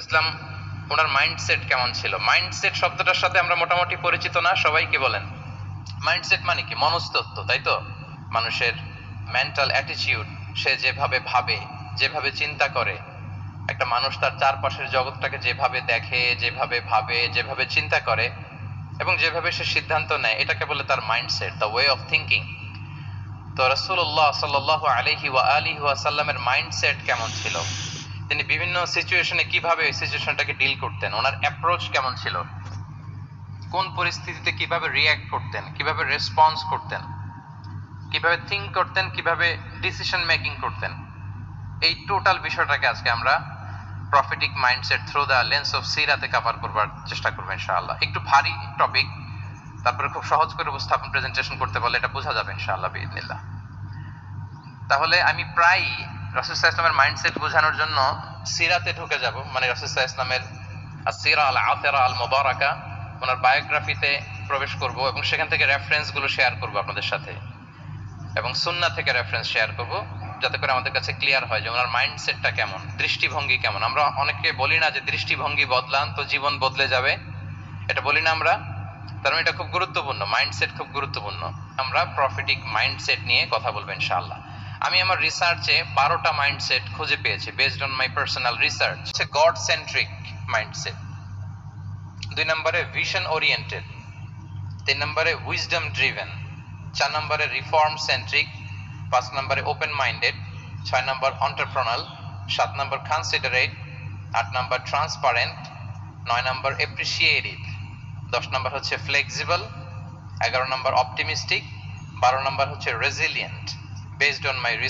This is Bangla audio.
ইসলাম ওনার মাইন্ডসেট কেমন ছিল? মাইন্ডসেট শব্দটার সাথে আমরা মোটামুটি পরিচিত না? সবাই কি বলেন? মাইন্ডসেট মানে কি? মনস্তত্ত্ব, তাই তো? মানুষের মেন্টাল অ্যাটিটিউড, সে যেভাবে ভাবে, যেভাবে চিন্তা করে, একটা মানুষ তার চারপাশের জগৎটাকে যেভাবে দেখে, যেভাবে ভাবে, যেভাবে চিন্তা করে এবং যেভাবে সে সিদ্ধান্ত নেয়, এটাকে বলে তার mindset, the way of thinking. তো রাসূলুল্লাহ সাল্লাল্লাহু আলাইহি ওয়া আলিহি ওয়াসাল্লামের মাইন্ডসেট কেমন ছিল? তিনি বিভিন্ন সিচুয়েশনে কিভাবে ওই সিচুয়েশনটাকে ডিল করতেন? ওনার অ্যাপ্রোচ কেমন ছিল? কোন পরিস্থিতিতে কিভাবে রিয়্যাক্ট করতেন, কিভাবে রেসপন্স করতেন, কিভাবে থিঙ্ক করতেন, কিভাবে ডিসিশন মেকিং করতেন, এই টোটাল বিষয়টাকে আজকে আমরা prophetic mindset through the lens of সিরাতে কভার করবার চেষ্টা করবো ইনশাআল্লাহ। একটু ভারী টপিক, তারপরে খুব সহজ করে উপস্থাপন প্রেজেন্টেশন করতে পারলে এটা বোঝা যাবে ইনশাআল্লাহ বিইذنিল্লাহ। তাহলে আমি প্রায় রাসূল সাল্লাল্লাহু আলাইহি ওয়াসাল্লামের মাইন্ডসেট বোঝানোর জন্য সিরাতে ঢুকে যাব, মানে রাসূল সাল্লাল্লাহু আলাইহি ওয়াসাল্লামের আসিরা আল আতিরা আল মুবারাকা, ওনার বায়োগ্রাফিতে প্রবেশ করব এবং সেখান থেকে রেফারেন্স গুলো শেয়ার করব আপনাদের সাথে, এবং সুন্নাহ থেকে রেফারেন্স শেয়ার করব, যাতে করে আমাদের কাছে ক্লিয়ার হয় যে ওনার মাইন্ডসেটটা কেমন, দৃষ্টিভঙ্গি কেমন। আমরা অনেকে বলি না যে দৃষ্টিভঙ্গি বদলান তো জীবন বদলে যাবে, এটা বলি না আমরা? তার মানে এটা খুব গুরুত্বপূর্ণ, মাইন্ডসেট খুব গুরুত্বপূর্ণ। আমরা প্রফেটিক মাইন্ডসেট নিয়ে কথা বলবো ইনশাআল্লাহ। আমি আমার রিসার্চে 12টা মাইন্ডসেট খুঁজে পেয়েছি based on my personal research. God centric mindset, 2 নম্বরে ভিশন ওরিয়েন্টেড, 3 নম্বরে উইজডম ড্রিভেন, 4 নম্বরে রিফর্ম সেন্ট্রিক, 5 নম্বরে ওপেন মাইন্ডেড, 6 নম্বর এন্টারপ্রেনাল, 7 নম্বর কনসিডারেট, 8 নম্বর ট্রান্সপারেন্ট, 9 নম্বর এপ্রিসিয়েটিভ, 10 নম্বর হচ্ছে ফ্লেক্সিবল, 11 নম্বর অপটিমিস্টিক, 12 নম্বর হচ্ছে resilient, based on my research.